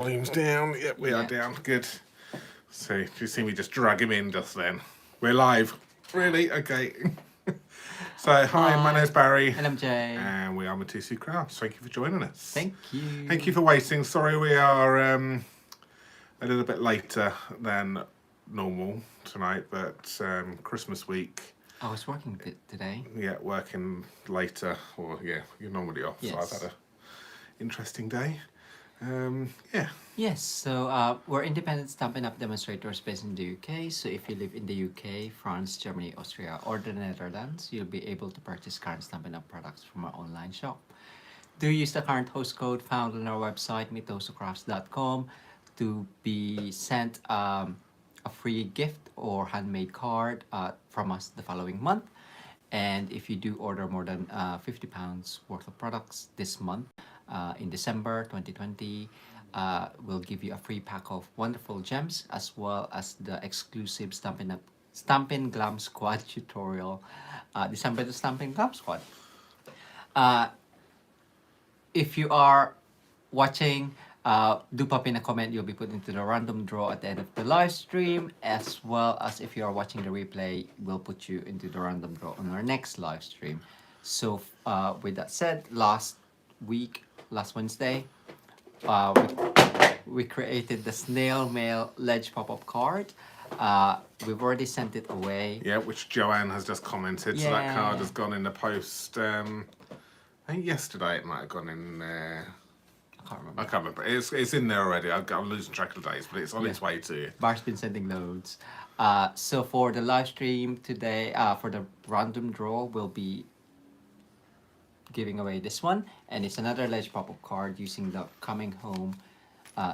Volume's down. Yep, we are down. Good. So, you see me just drag him in just then. We're live. Really? Okay. So, hi, my name's Barry. And I'm Jay. And we are Mitosu Crafts. Thank you for joining us. Thank you. Thank you for waiting. Sorry we are a little bit later than normal tonight, but Christmas week. I was working a bit today. Yeah, working later. Or, yeah, you're normally off. Yes. So I've had an interesting day. Yeah. Yes, so we're independent Stampin Up demonstrators based in the UK. So if you live in the UK, France, Germany, Austria, or the Netherlands, you'll be able to purchase current Stampin Up products from our online shop. Do use the current host code found on our website, mitosucrafts.com, to be sent a free gift or handmade card from us the following month. And if you do order more than £50 worth of products this month, in December 2020, we'll give you a free pack of wonderful gems as well as the exclusive Stampin Glam Squad tutorial. December the Stampin Glam Squad. If you are watching, do pop in a comment. You'll be put into the random draw at the end of the live stream, as well as if you are watching the replay, we'll put you into the random draw on our next live stream. So with that said, last Wednesday, we created the snail mail ledge pop-up card. We've already sent it away. Yeah, which Joanne has just commented. Yeah. So that card has gone in the post. I think yesterday it might have gone in there. I can't remember. It's in there already. I'm losing track of the days, but it's on its way to you. Bar's been sending loads. So for the live stream today, for the random draw, we'll be giving away this one, and it's another ledge pop-up card using the Coming Home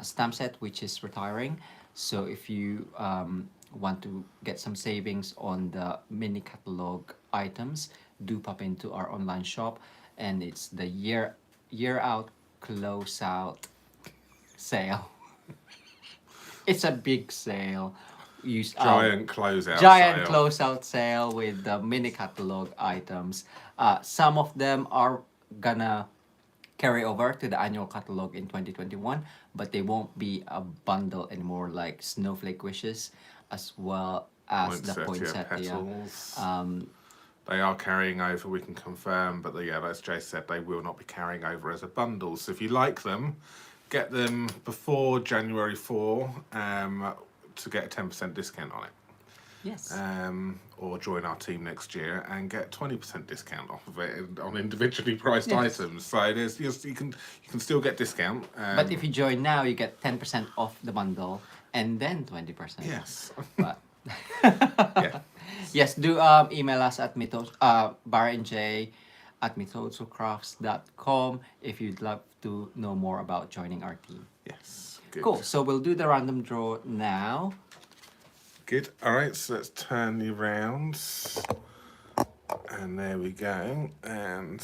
stamp set, which is retiring. So if you want to get some savings on the mini catalog items, do pop into our online shop, and it's the year out close out sale. It's a big sale. Giant closeout Giant sale. closeout sale with the mini catalog items. Some of them are gonna carry over to the annual catalog in 2021, but they won't be a bundle anymore, like Snowflake Wishes, as well as the poinsettia. Petals. They are carrying over, we can confirm, but as Jay said, they will not be carrying over as a bundle. So if you like them, get them before January 4 to get a 10% discount on it. Yes. Or join our team next year and get 20% discount off of it on individually priced items. So there's you can still get discount. But if you join now, you get 10% off the bundle and then 20%. Yes. But yeah. yes, do email us at baranj@mitosucrafts.com if you'd love to know more about joining our team. Yes. Good. Cool. So we'll do the random draw now. Good. All right. So let's turn you round, and there we go. And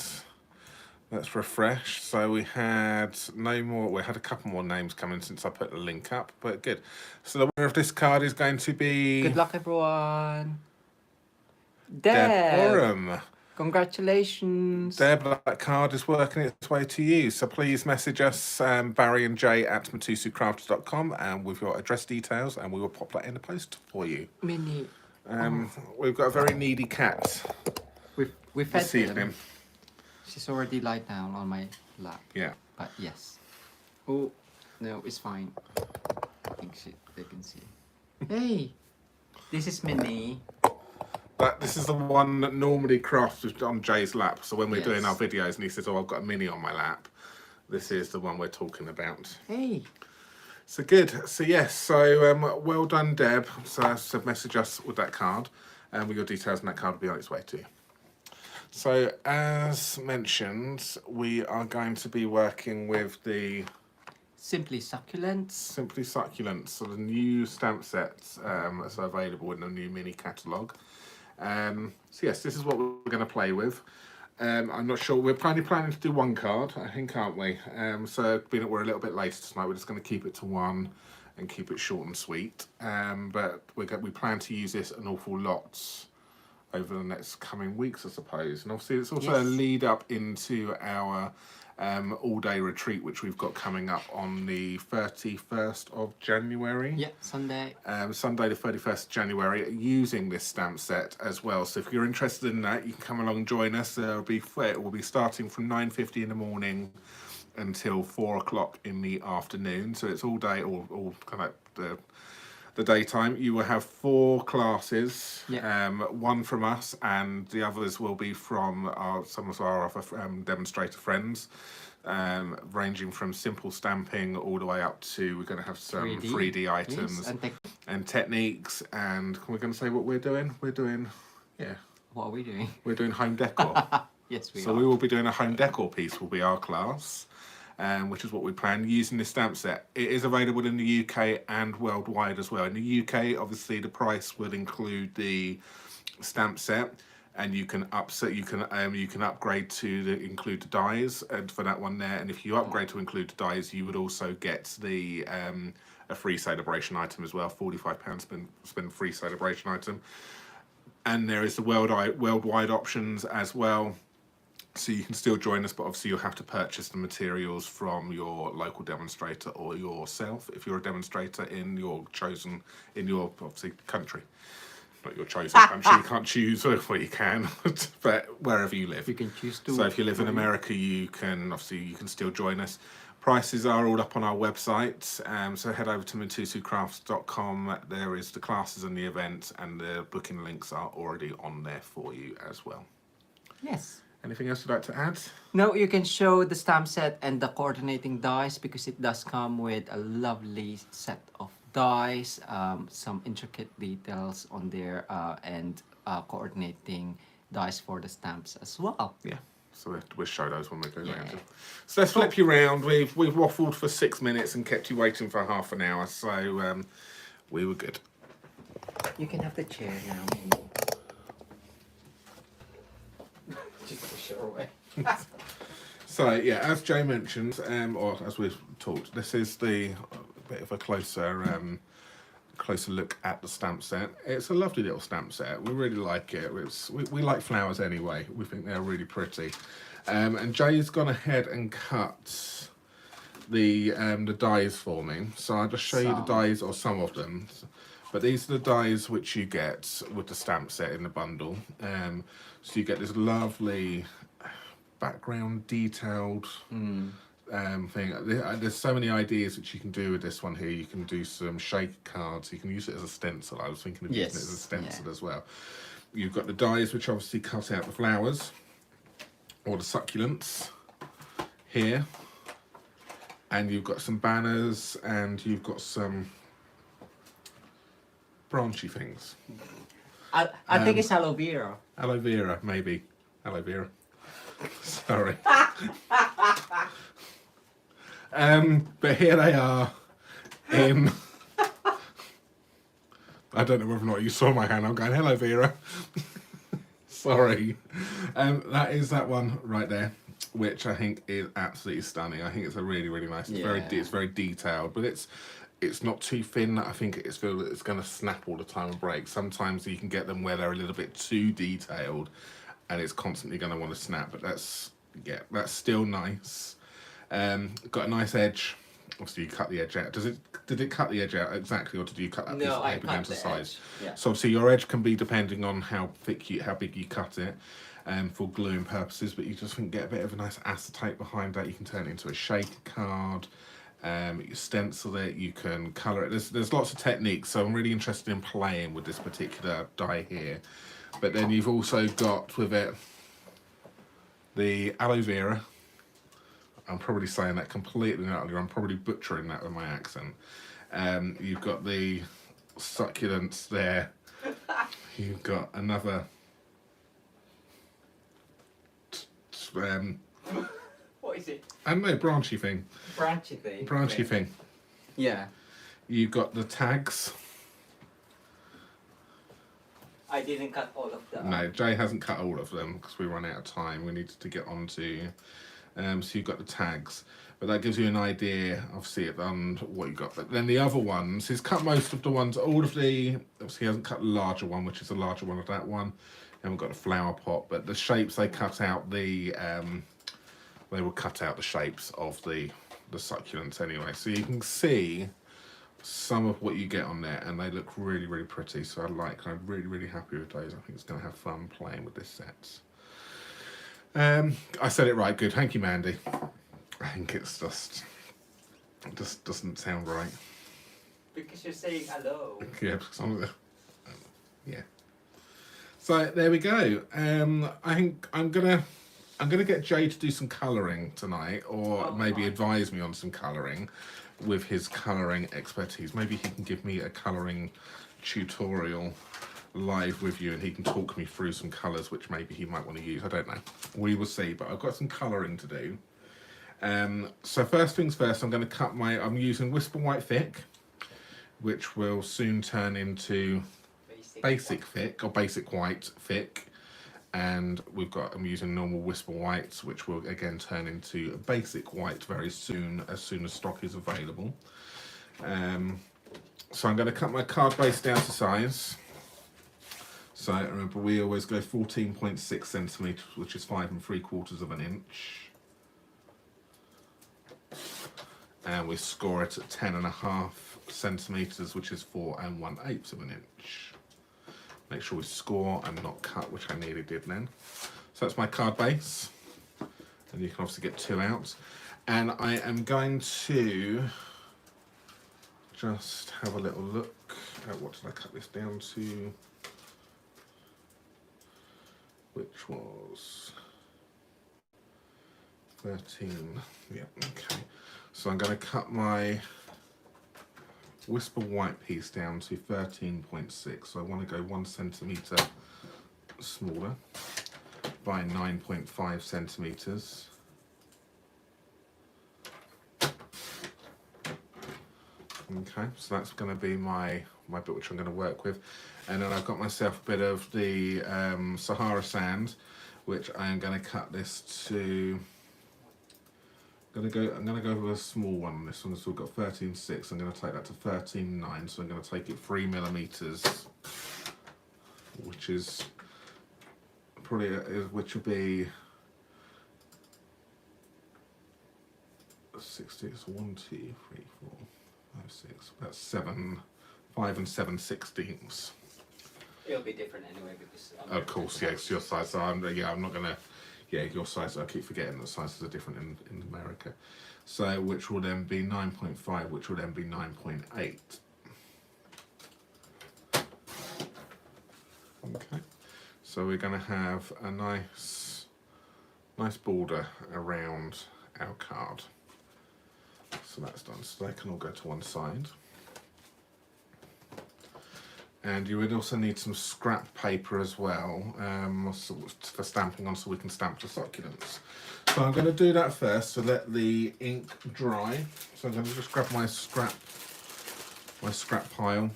let's refresh. So we had no more. We had a couple more names coming since I put the link up, but good. So the winner of this card is going to be. Good luck, everyone. Deb Oram. Congratulations. Deb, that card is working its way to you. So please message us, Barry and Jay at mitosucrafts.com, and with your address details, and we will pop that in the post for you. Mini. We've got a very needy cat. We fed this evening. him. She's already lied down on my lap. Yeah. But yes. Oh, no, it's fine. I think they can see. Hey, this is Minnie. This is the one that normally crafts on Jay's lap. So when we're doing our Yes. videos and he says, oh, I've got a mini on my lap, this is the one we're talking about. Hey. So good. So yes, so well done, Deb. So message us with that card, and with your details, and that card will be on its way to you. So as mentioned, we are going to be working with the Simply Succulents. Simply Succulents, so the new stamp sets that's available in the new mini catalogue. So yes, this is what we're going to play with. I'm not sure. We're planning to do one card, I think, aren't we? So being that we're a little bit later tonight, we're just going to keep it to one and keep it short and sweet. But we plan to use this an awful lot over the next coming weeks, I suppose. And obviously, it's also a lead up into our all-day retreat, which we've got coming up on the 31st of January. Yeah, Sunday. Sunday the 31st of January, using this stamp set as well. So if you're interested in that, you can come along and join us. It will be starting from 9:50 in the morning until 4 o'clock in the afternoon. So it's all day, all kind of the daytime. You will have 4 classes, one from us, and the others will be from some of our other demonstrator friends, ranging from simple stamping all the way up to, we're going to have some 3D items and techniques, and we're going to say what we're doing. We're doing, What are we doing? we're doing home decor. Yes, we So are. we will be doing a home decor piece, will be our class. Which is what we plan, using this stamp set. It is available in the UK and worldwide as well. In the UK, obviously, the price will include the stamp set, and you can upgrade to include the dies, and for that one there. And if you upgrade to include the dies, you would also get the a free celebration item as well. £45 spend free celebration item. And there is the worldwide options as well. So you can still join us, but obviously you'll have to purchase the materials from your local demonstrator or yourself if you're a demonstrator in your obviously country. Not your chosen country, you can't choose, well you can, but wherever you live. You can choose to. So if you live in America, you can still join us. Prices are all up on our website, so head over to mitosucrafts.com. There is the classes and the events, and the booking links are already on there for you as well. Yes. Anything else you'd like to add? No, you can show the stamp set and the coordinating dies, because it does come with a lovely set of dies, some intricate details on there, and coordinating dies for the stamps as well. Yeah, so we'll show those when we go around. So let's flip you around. We've waffled for 6 minutes and kept you waiting for half an hour, so we were good. You can have the chair now, maybe. Just push it away. So yeah, as Jay mentioned, or as we've talked, this is the bit of a closer look at the stamp set. It's a lovely little stamp set. We really like it. We like flowers anyway. We think they're really pretty. And Jay's gone ahead and cut the dies for me. So I'll just show you the dies, or some of them. But these are the dies which you get with the stamp set in the bundle. So you get this lovely background detailed thing. There's so many ideas which you can do with this one here. You can do some shake cards. You can use it as a stencil. I was thinking of using it as a stencil as well. You've got the dies which obviously cut out the flowers or the succulents here. And you've got some banners, and you've got some branchy things. I think it's aloe vera. Aloe vera, maybe. Aloe vera. Sorry. But here they are in... I don't know whether or not you saw my hand. I'm going, hello, Vera. Sorry. That is that one right there, which I think is absolutely stunning. I think it's a really, really nice. It's very detailed, but it's not too thin. I think it's going to snap all the time and break. Sometimes you can get them where they're a little bit too detailed, and it's constantly going to want to snap. But that's still nice. Got a nice edge. Obviously, you cut the edge out. Did it cut the edge out exactly, or did you cut that piece of paper down to size? Yeah. So obviously your edge can be depending on how big you cut it, for gluing purposes. But you just can get a bit of a nice acetate behind that. You can turn it into a shaker card. You stencil it. You can colour it. There's lots of techniques. So I'm really interested in playing with this particular die here. But then you've also got with it the aloe vera. I'm probably saying that completely utterly. I'm probably butchering that with my accent. You've got the succulents there. You've got another. What is it? I don't know, branchy thing. Branchy thing. Branchy thing. Yeah. You've got the tags. I didn't cut all of them. No, Jay hasn't cut all of them because we run out of time. We needed to get on to. So you've got the tags, but that gives you an idea, obviously, on what you got. But then the other ones, he's cut most of the ones, all of the, obviously he hasn't cut the larger one, which is the larger one of that one. And we've got a flower pot, but the shapes they cut out, the they will cut out the shapes of the succulents anyway. So you can see some of what you get on there, and they look really, really pretty. So I'm really, really happy with those. I think it's going to have fun playing with this set. I said it right, good. Thank you, Mandy. I think it's just, it just doesn't sound right. Because you're saying hello. Yeah, because yeah. So there we go. I think I'm gonna get Jay to do some colouring tonight, or maybe advise me on some colouring with his colouring expertise. Maybe he can give me a colouring tutorial live with you, and he can talk me through some colours which maybe he might want to use. I don't know. We will see. But I've got some colouring to do. So first things first, I'm using Whisper White Thick, which will soon turn into basic thick or basic white thick, and I'm using normal Whisper Whites, which will again turn into basic white very soon, as soon as stock is available. So I'm going to cut my card base down to size. So remember, we always go 14.6 centimeters, which is 5 3/4 of an inch, and we score it at 10.5 centimeters, which is 4 1/8 of an inch. Make sure we score and not cut, which I nearly did then. So that's my card base, and you can obviously get 2 out. And I am going to just have a little look at what did I cut this down to, which was 13. Yeah, okay. So I'm going to cut my Whisper White piece down to 13.6. So I want to go 1 centimetre smaller by 9.5 centimetres. Okay, so that's going to be my bit which I'm going to work with. And then I've got myself a bit of the Sahara sand, which I am going to cut this to. I'm going to go with a small one on this one. So we've got 13.6. I'm going to take that to 13.9. So I'm going to take it 3 millimeters, which is probably which will be 60. It's 1, 2, 3, 4, 5, 6. That's 5 7/16. It'll be different anyway because. Of course, yeah, it's your size. So I'm not gonna. Yeah, your size. I keep forgetting that sizes are different in America. So which will then be 9.5, which will then be 9.8. Okay. So we're going to have a nice border around our card. So that's done. So they can all go to one side. And you would also need some scrap paper as well for stamping on, so we can stamp the succulents. So I'm going to do that first to let the ink dry. So I'm going to just grab my scrap pile.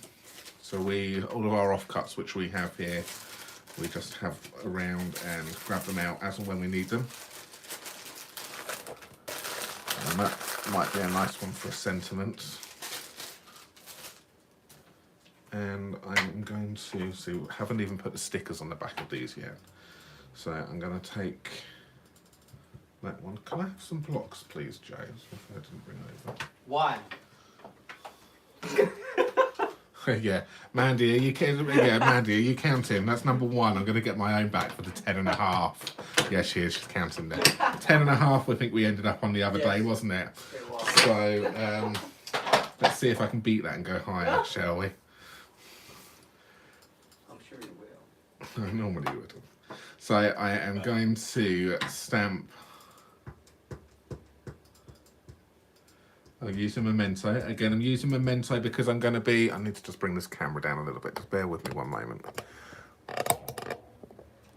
So all of our offcuts which we have here, we just have around and grab them out as and when we need them. And that might be a nice one for a sentiment. And I'm going to see, we haven't even put the stickers on the back of these yet. So I'm going to take that one. Can I have some blocks, please, Jay? I didn't bring over. 1. Yeah, Mandy, are you counting? That's number 1. I'm going to get my own back for the 10.5. Yeah, she is. She's counting there. 10.5. I think we ended up on the other day, wasn't it? It was. So let's see if I can beat that and go higher, shall we? I'm sure you will. I normally would. So I am going to stamp. I'm using Memento. Again, I'm using Memento because I'm going to be. I need to just bring this camera down a little bit. Just bear with me one moment.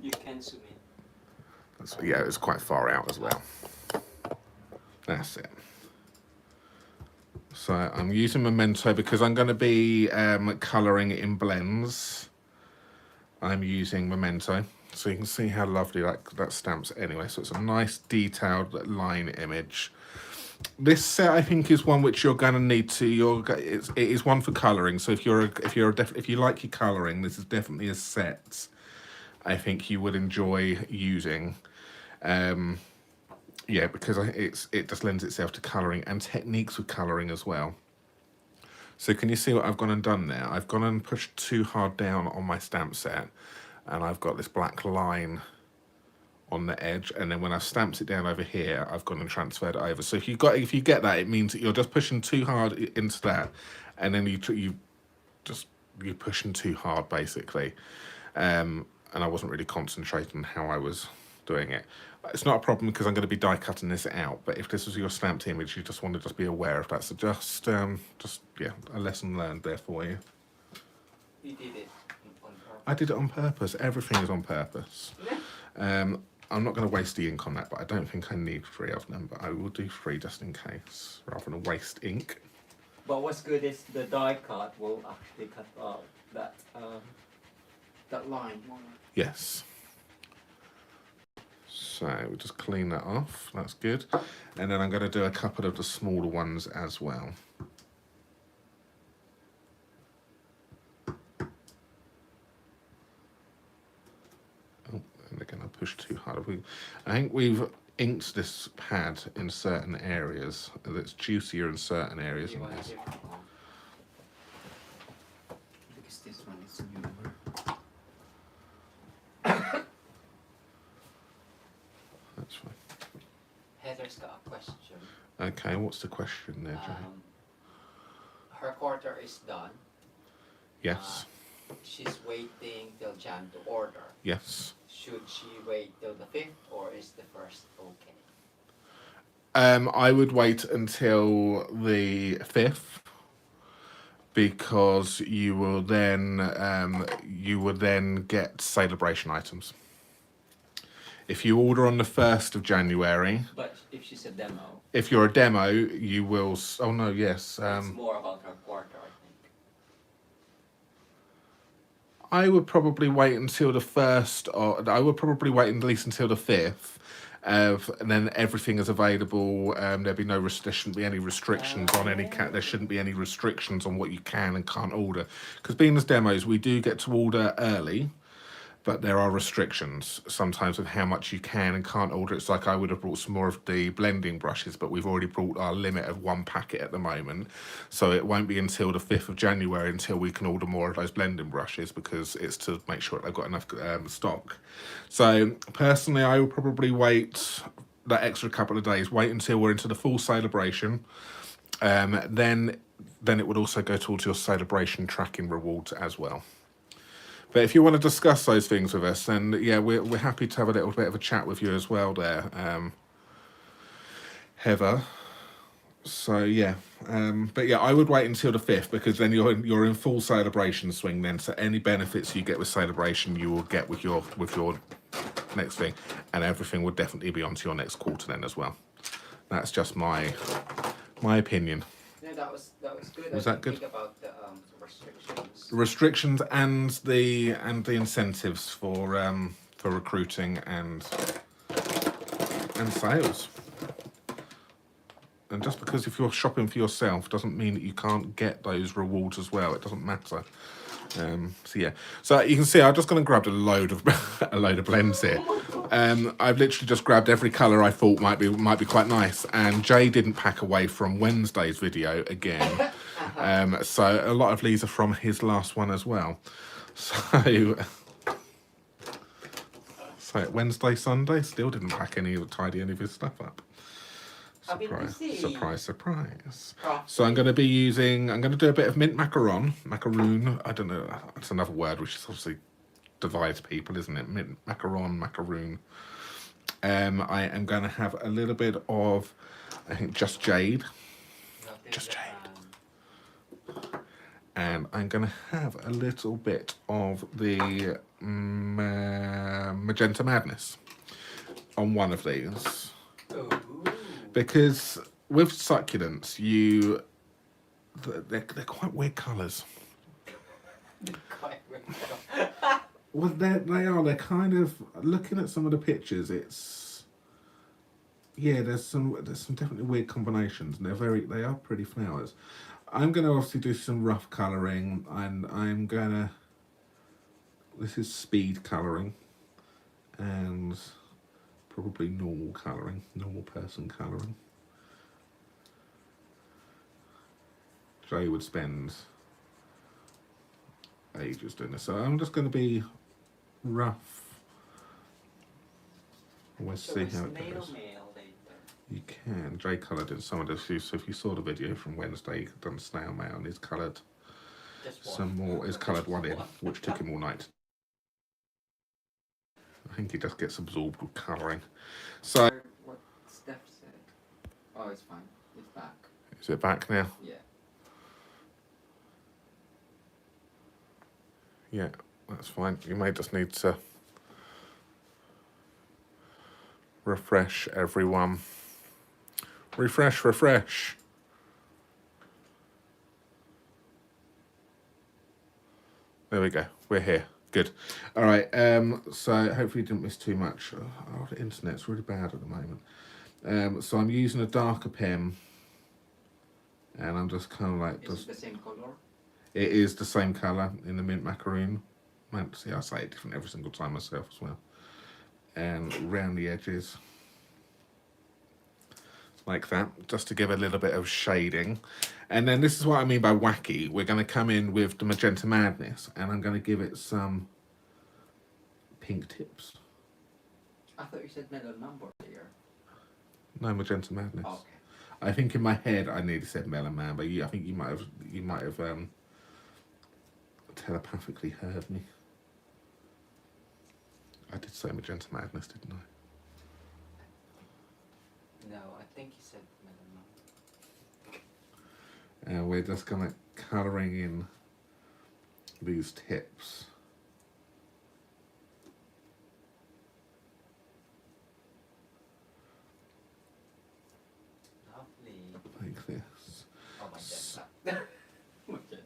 You can zoom in. Yeah, it's quite far out as well. That's it. So I'm using Memento because I'm going to be colouring in blends. I'm using Memento. So you can see how lovely that stamps anyway. So it's a nice detailed line image. This set, I think, is one which you're going to need to. It is one for colouring. So if you like your colouring, this is definitely a set I think you would enjoy using. Yeah, because it just lends itself to colouring and techniques with colouring as well. So can you see what I've gone and done there? I've gone and pushed too hard down on my stamp set, and I've got this black line on the edge, and then when I've stamped it down over here, I've gone and transferred it over. So if you get that, it means that you're just pushing too hard into that, and then you're pushing too hard basically. And I wasn't really concentrating on how I was doing it. It's not a problem because I'm going to be die cutting this out, but if this was your stamped image, you just want to just be aware of that. So just yeah, a lesson learned there for you. You did it on purpose. I did it on purpose. Everything is on purpose. I'm not going to waste the ink on that, but I don't think I need 3 of them, but I will do 3 just in case, rather than waste ink. But what's good is the die cut will actually cut off that line. Yes. So we'll just clean that off, that's good. And then I'm going to do a couple of the smaller ones as well. Oh, and again I pushed too hard. I think we've inked this pad in certain areas, that's juicier in certain areas. You want a different one? Because this one is newer. That's fine. Heather's got a question. Okay, what's the question there, Jay? Her quarter is done. Yes. She's waiting till Jan to order. Yes. Should she wait till the 5th or is the 1st okay? I would wait until the 5th because you will then get celebration items. If you order on the 1st of January, But if she's a demo, if you're a demo, you will. Oh no, yes. it's more about her quarter, I think. I would probably wait until the 1st, or I would probably wait at least until the 5th. And then everything is available. There'll be no restriction, be any restrictions on any there shouldn't be any restrictions on what you can and can't order. Because being as demos, we do get to order early, but there are restrictions sometimes of how much you can and can't order. It's like I would have brought some more of the blending brushes, but we've already brought our limit of 1 packet at the moment. So it won't be until the 5th of January until we can order more of those blending brushes, because it's to make sure they've got enough stock. So personally, I will probably wait that extra couple of days, wait until we're into the full celebration. Then it would also go towards your celebration tracking rewards as well. But if you want to discuss those things with us, then yeah, we're happy to have a little bit of a chat with you as well there, Heather. So yeah, but yeah, I would wait until the 5th because then you're in full celebration swing then. So any benefits you get with celebration, you will get with your next thing, and everything will definitely be onto your next quarter then as well. That's just my opinion. No, that was good. Was that good? Think about the restrictions. Restrictions and the incentives for recruiting and sales. And just because if you're shopping for yourself doesn't mean that you can't get those rewards as well. It doesn't matter. So yeah, so you can see I'm just going to grab a load of blends here. I've literally just grabbed every colour I thought might be quite nice, and Jay didn't pack away from Wednesday's video again. So a lot of these are from his last one as well. So Wednesday, Sunday, still didn't pack tidy any of his stuff up. Surprise. So I'm going to do a bit of mint macaron. I don't know, it's another word which is obviously divides people, isn't it? Mint macaroon. I am going to have a little bit of, I think, just jade. And I'm going to have a little bit of the Magenta Madness on one of these. Ooh. Because with succulents, they're quite weird colours. Well, they are. They're kind of, looking at some of the pictures. There's some definitely weird combinations, and they are pretty flowers. I'm going to obviously do some rough colouring, and this is speed colouring, and probably normal colouring, normal person colouring. Jay would spend ages doing this. So I'm just going to be rough. We'll see how it goes. You can. Jay coloured in some of this. So if you saw the video from Wednesday, he'd done snail mail and he's coloured some more. He's coloured one in, which took him all night. I think he just gets absorbed with colouring. So. What Steph said. Oh, it's fine. It's back. Is it back now? Yeah. Yeah, that's fine. You may just need to refresh everyone. Refresh, refresh. There we go. We're here. Good. All right. So hopefully you didn't miss too much. Oh, the internet's really bad at the moment. So I'm using a darker pen, and I'm just kind of like. Is it the same color? It is the same colour in the mint macaroon. See, I say it different every single time myself as well. And round the edges. Like that, just to give a little bit of shading. And then this is what I mean by wacky. We're going to come in with the Magenta Madness, and I'm going to give it some pink tips. I thought you said mellow number earlier. No, Magenta Madness. Oh, okay. I think in my head I nearly said Melon Man, but I think you might have telepathically heard me. I did say Magenta Madness, didn't I? No, I think you said mellow number. We're just gonna colouring in these tips. Like this. Oh my God. Okay.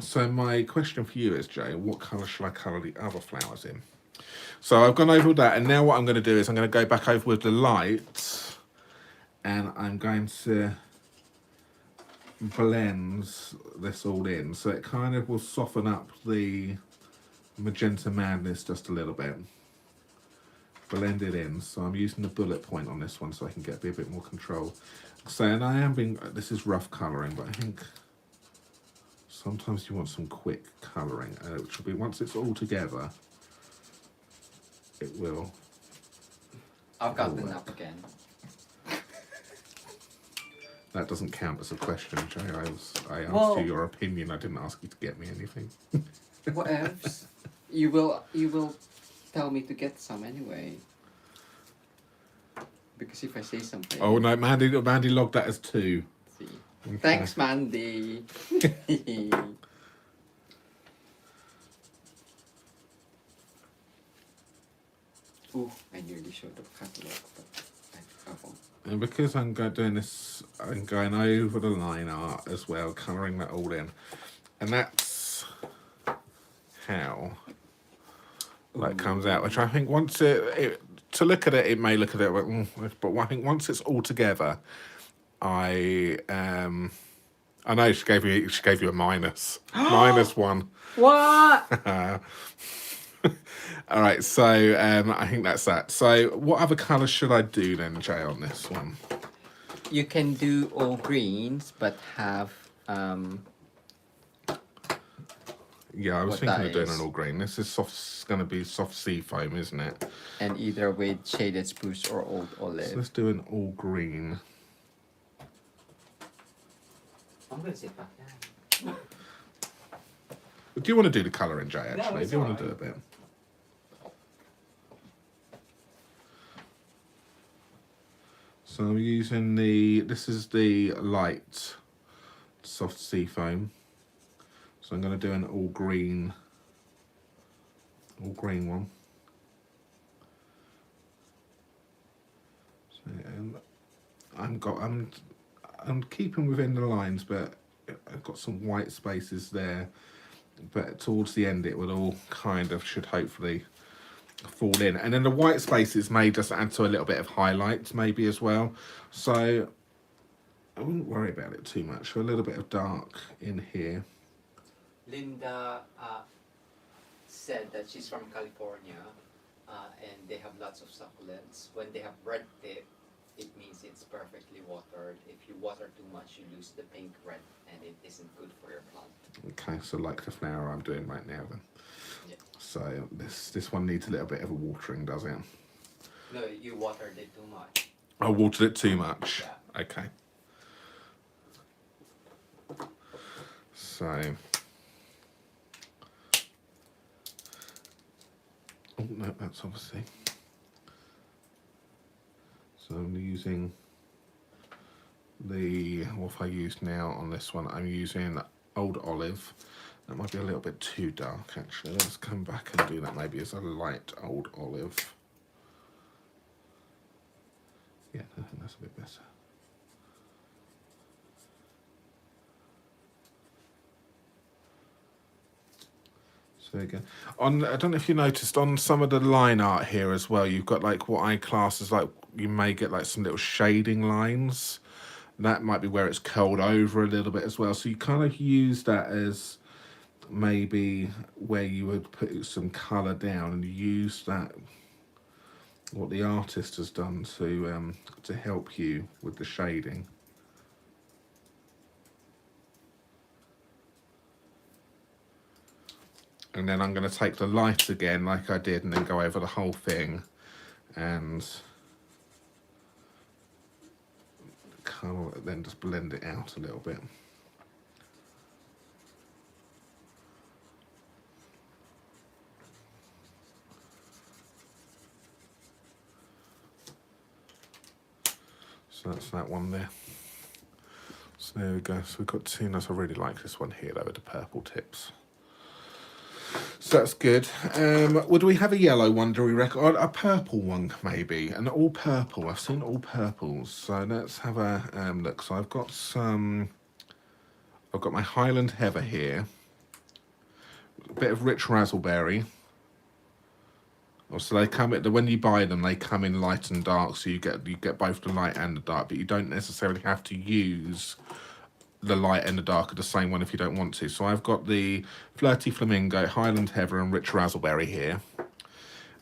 So my question for you is, Jay, what colour shall I colour the other flowers in? So I've gone over that, and now what I'm going to do is I'm going to go back over with the light, and I'm going to blend this all in, so it kind of will soften up the Magenta Madness just a little bit. Blend it in. So I'm using the bullet point on this one so I can get a bit more control. So, and I am being, this is rough colouring, but I think sometimes you want some quick colouring, which will be once it's all together, it will. I've got the nap again. That doesn't count as a question, Jay. I asked Well, you your opinion. I didn't ask you to get me anything. What else? You will tell me to get some anyway. Because if I say something. Oh no, Mandy logged that as 2. See. Okay. Thanks, Mandy. Ooh, I nearly showed the catalogue, but I won't. And because I'm doing this, I'm going over the line art as well, colouring that all in. And that's how that comes out, which I think once to look at it, it may look at it, but I think once it's all together, I know she gave you a minus. -1. What? All right, so I think that's that. So what other colours should I do then, Jay, on this one? You can do all greens, but have Yeah, I was what thinking that of doing is. an all green. This is soft. It's going to be soft sea foam, isn't it? and either with shaded spruce or old So olive. let's do an all green. I'm gonna sit back down. Do you want to do the colouring, Jay? Actually, it's do you want to alright. do a bit? So I'm using this is the light soft sea foam. So I'm going to do an all green one. So, and I'm keeping within the lines, but I've got some white spaces there. But towards the end, it will all kind of should hopefully fall in, and then the white spaces may just add to a little bit of highlights maybe as well. So I wouldn't worry about it too much. So a little bit of dark in here. Linda said that she's from California and they have lots of succulents. When they have red tip, it means it's perfectly watered. If you water too much, you lose the pink red, and it isn't good for your plant. Okay, so like the flower I'm doing right now then. Yeah. So this one needs a little bit of a watering, does it? No, you watered it too much. I watered it too much. Yeah. Okay. So. Oh no, that's obviously. So I'm using what I use now on this one. I'm using Old Olive. That might be a little bit too dark actually. Let's come back and do that maybe as a light Old Olive. Yeah, I think that's a bit better. So there you go. I don't know if you noticed on some of the line art here as well, you've got like what I class as like, you may get like some little shading lines. That might be where it's curled over a little bit as well. So you kind of use that as maybe where you would put some colour down and use that, what the artist has done to help you with the shading. And then I'm going to take the light again like I did and then go over the whole thing and colour, then just blend it out a little bit. So that's that one there. So there we go. So we've got two nice. I really like this one here though with the purple tips. So that's good. Would we have a yellow one, do we reckon? Or a purple one, maybe. An all purple. I've seen all purples. So let's have a look. So I've got my Highland Heather here. A bit of rich raspberry. So they come when you buy them, they come in light and dark. So you get both the light and the dark, but you don't necessarily have to use the light and the dark of the same one if you don't want to. So I've got the Flirty Flamingo, Highland Heather and Rich Raspberry here.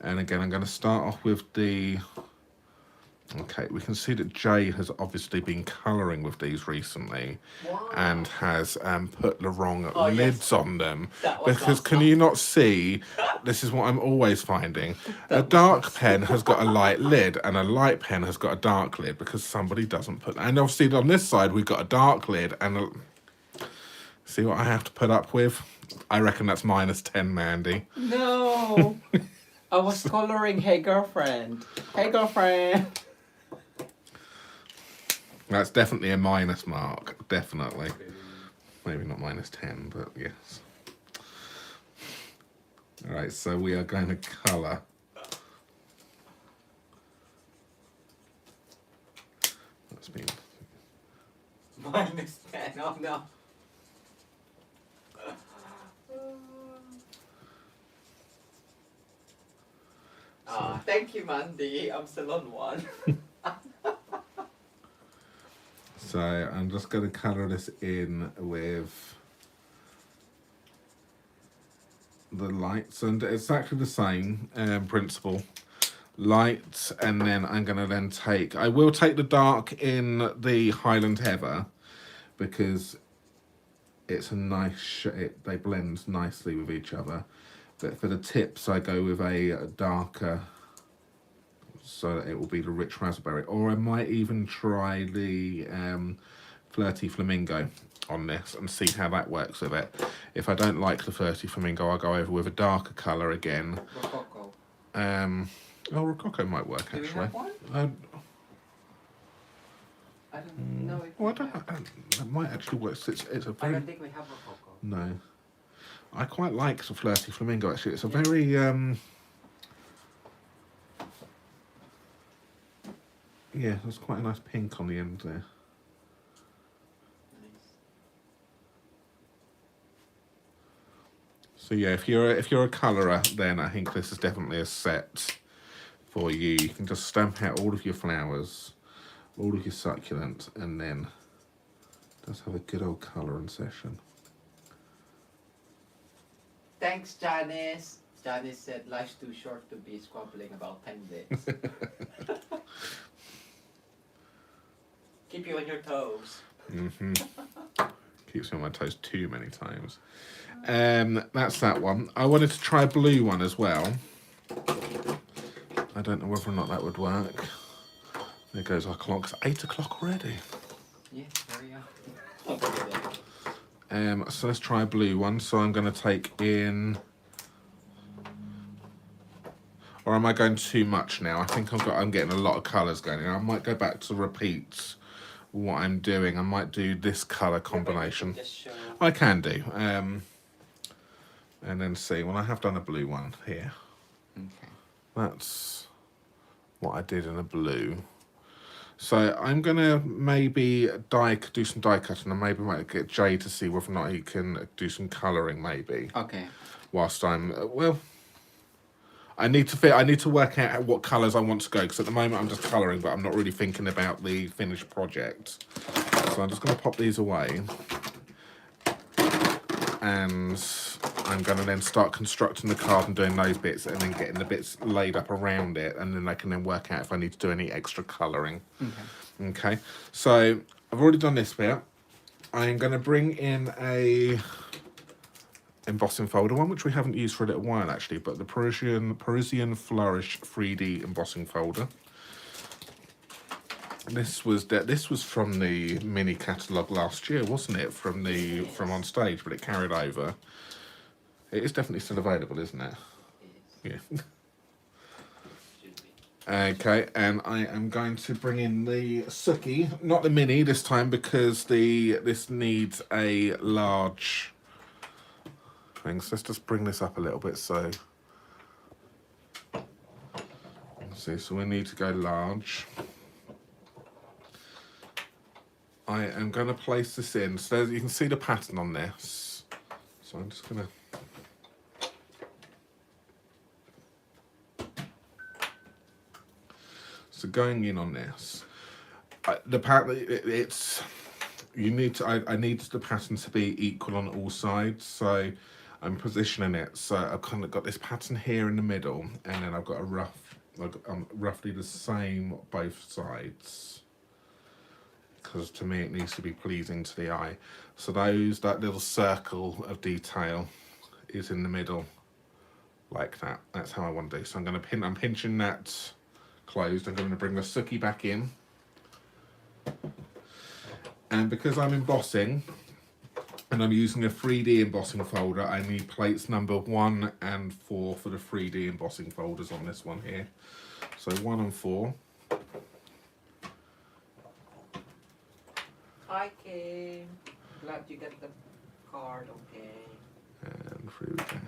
And again, I'm going to start off with the... Okay, we can see that Jay has obviously been colouring with these recently. Wow. And has put the wrong lids yes. on them. Because awesome. can you not see, this is what I'm always finding, a dark pen has got a light lid and a light pen has got a dark lid because somebody doesn't put... And obviously on this side we've got a dark lid and see what I have to put up with? I reckon that's -10, Mandy. No! I was colouring Hey Girlfriend. Hey Girlfriend! That's definitely a minus mark, definitely. Maybe not -10, but yes. All right, so we are going to colour. That's been -10, oh no. Thank you, Mandy. I'm still on one. So I'm just going to colour this in with the lights, and it's actually the same principle. Light, and then I'm going to I will take the dark in the Highland Heather because it's a nice shade. They blend nicely with each other. But for the tips, I go with a darker, so that it will be the Rich Raspberry. Or I might even try the Flirty Flamingo on this and see how that works with it. If I don't like the Flirty Flamingo, I'll go over with a darker colour again. Rococo. Oh, Rococo might work actually. Do we have one? I don't know if well, I don't know. That might actually work. It's a very... I don't think we have Rococo. No. I quite like the Flirty Flamingo actually. It's a very... yeah, there's quite a nice pink on the end there. So yeah, if you're a colourer, then I think this is definitely a set for you. You can just stamp out all of your flowers, all of your succulents, and then just have a good old colouring session. Thanks, Janice. Janice said life's too short to be squabbling about time dates. Keep you on your toes. Keeps me on my toes too many times. That's that one. I wanted to try a blue one as well. I don't know whether or not that would work. There goes our clock. It's 8 o'clock already. Yeah, there we go. So let's try a blue one. So I'm going to take in... Or am I going too much now? I think I'm getting a lot of colours going in. I might go back to repeat what I'm doing. I might do this colour combination. I can do. And then see. Well, I have done a blue one here. Okay. That's what I did in a blue. So I'm going to maybe do some die cutting, and maybe might get Jay to see whether or not he can do some colouring maybe. Okay. Whilst I'm... well... I need to work out what colours I want to go, because at the moment I'm just colouring, but I'm not really thinking about the finished project. So I'm just going to pop these away, and I'm going to then start constructing the card and doing those bits, and then getting the bits laid up around it, and then I can then work out if I need to do any extra colouring. Okay. So I've already done this bit. I am going to bring in a embossing folder, one which we haven't used for a little while actually, but the Parisian Flourish 3D embossing folder. This was from the mini catalogue last year, wasn't it? From on stage, but it carried over. It is definitely still available, isn't it? Yeah. Okay, and I am going to bring in the Suki, not the mini this time, because this needs a large things. Let's just bring this up a little bit. So let's see, so we need to go large. I am going to place this in, so you can see the pattern on this. So I'm just going to... So going in on this, the pattern, I need the pattern to be equal on all sides. So I'm positioning it, so I've kind of got this pattern here in the middle, and then I've got roughly the same both sides, because to me it needs to be pleasing to the eye. So that little circle of detail is in the middle, like that. That's how I want to do. So I'm pinching that closed. I'm going to bring the Suki back in, and because I'm embossing, and I'm using a 3D embossing folder, I need plates number 1 and 4 for the 3D embossing folders on this one here. So 1 and 4. Hi Kim, glad you got the card, okay. And through we go.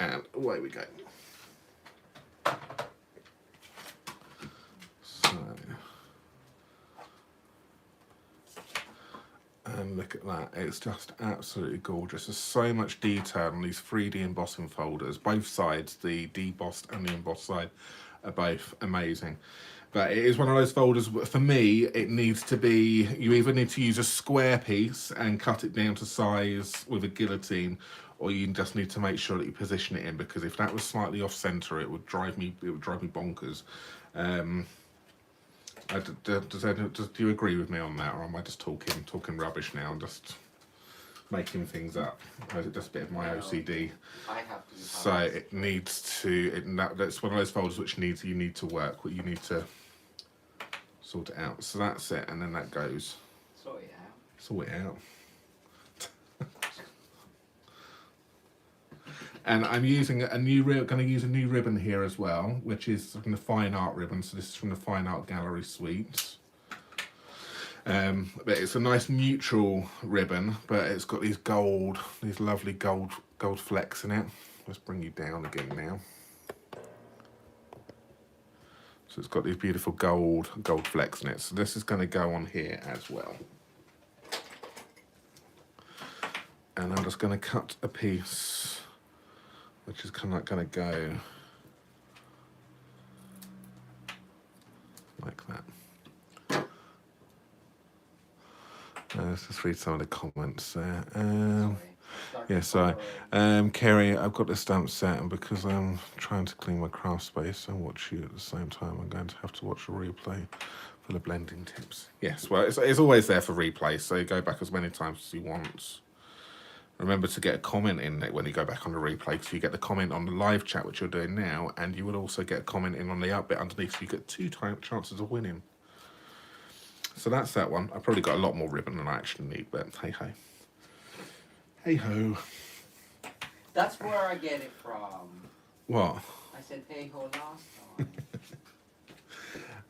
And away we go. And look at that, it's just absolutely gorgeous. There's so much detail on these 3D embossing folders. Both sides, the debossed and the embossed side, are both amazing. But it is one of those folders, for me, it needs to be, you either need to use a square piece and cut it down to size with a guillotine, or you just need to make sure that you position it in, because if that was slightly off center, it would drive me bonkers. Do you agree with me on that, or am I just talking rubbish now and just making things up? Or is it just a bit of my OCD? I have to. So it needs to. That's one of those folders which you need to work. You need to sort it out. So that's it, and then that goes. Sort it out. Sort it out. And I'm using going to use a new ribbon here as well, which is from the Fine Art ribbon. So this is from the Fine Art Gallery Suite. But it's a nice neutral ribbon, but it's got these lovely gold flecks in it. Let's bring you down again now. So it's got these beautiful gold flecks in it. So this is going to go on here as well. And I'm just going to cut a piece, which is kind of like going to go like that. let's just read some of the comments there. Sorry. Yeah, so Kerry, I've got the stamp set, and because I'm trying to clean my craft space and watch you at the same time, I'm going to have to watch a replay for the blending tips. Yes, well, it's always there for replay, so you go back as many times as you want. Remember to get a comment in when you go back on the replay, so you get the comment on the live chat, which you're doing now, and you will also get a comment in on the up bit underneath, so you get 2 chances of winning. So that's that one. I've probably got a lot more ribbon than I actually need, but hey ho. Hey ho. That's where I get it from. What? I said hey ho last time.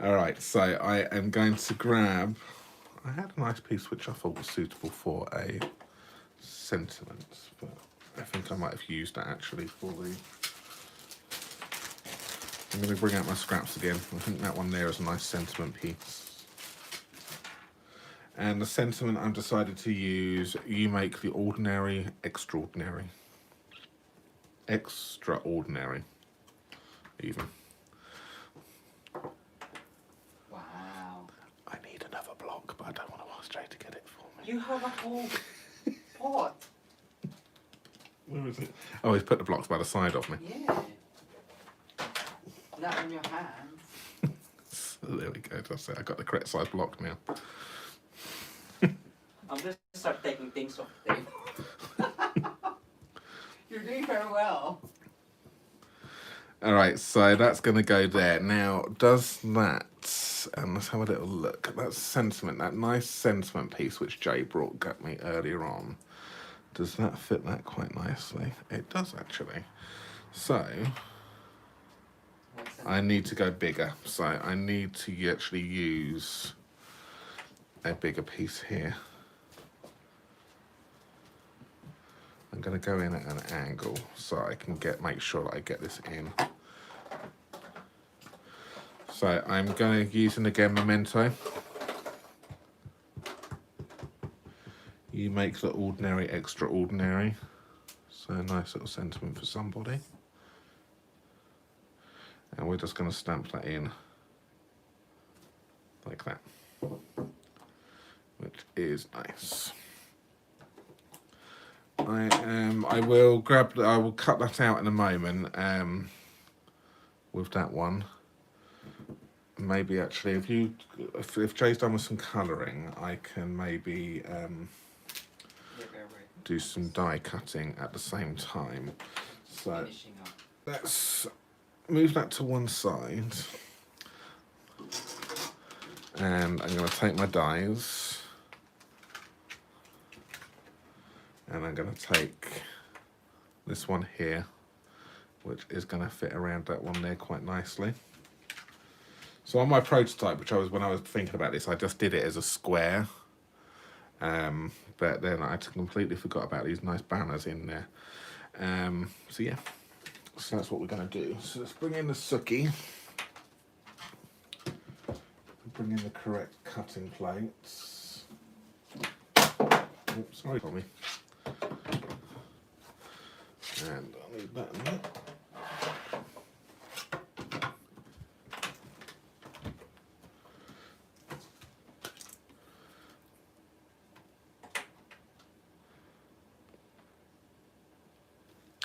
Alright, so I am going to grab... I had a nice piece which I thought was suitable for a sentiment, but I think I might have used that actually for the... I'm going to bring out my scraps again. I think that one there is a nice sentiment piece. And the sentiment I've decided to use, you make the ordinary extraordinary. Extraordinary, even. Wow. I need another block, but I don't want to ask Jay to get it for me. You have a whole pot. Where is it? Oh, he's put the blocks by the side of me. Yeah. Not in your hands. So there we go, that's it. I got the correct size block now. I'm going to start taking things off the table. You're doing very well. Alright, so that's going to go there. Now, does that, let's have a little look at that sentiment, that nice sentiment piece which Jay got me earlier on. Does that fit that quite nicely? It does actually. So, I need to go bigger. So I need to actually use a bigger piece here. I'm going to go in at an angle so I can make sure that I get this in. So I'm going to use again Memento. You make the ordinary extraordinary. So a nice little sentiment for somebody. And we're just going to stamp that in like that, which is nice. I will cut that out in a moment with that one. Maybe actually, if Jay's done with some colouring, I can maybe do some die cutting at the same time. So let's move that to one side, and I'm going to take my dies. And I'm going to take this one here, which is going to fit around that one there quite nicely. So on my prototype, when I was thinking about this, I just did it as a square. But then I completely forgot about these nice banners in there. So yeah, so that's what we're going to do. So let's bring in the Suki. Bring in the correct cutting plates. Oops, sorry, Tommy. And I'll leave that in there.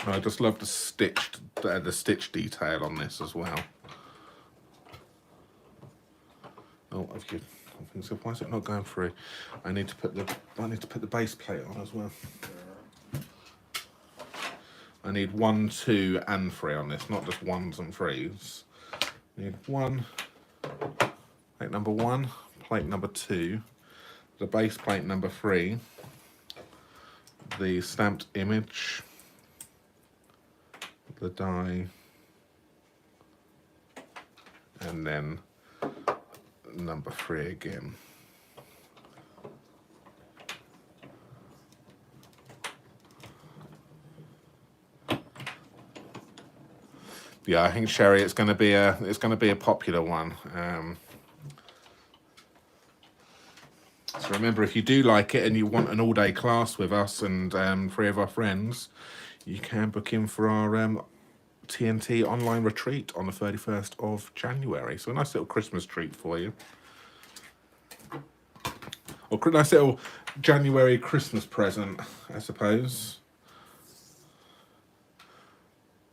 I just love the stitch detail on this as well. Oh, why is it not going through? I need to put the base plate on as well. I need 1, 2, and 3 on this, not just 1s and 3s. I need plate number 1, plate number 2, the base plate number 3, the stamped image, the die, and then number 3 again. Yeah, I think Sherry, it's going to be a popular one. So remember, if you do like it and you want an all-day class with us and 3 of our friends, you can book in for our TNT online retreat on the 31st of January. So a nice little Christmas treat for you. Or a nice little January Christmas present, I suppose.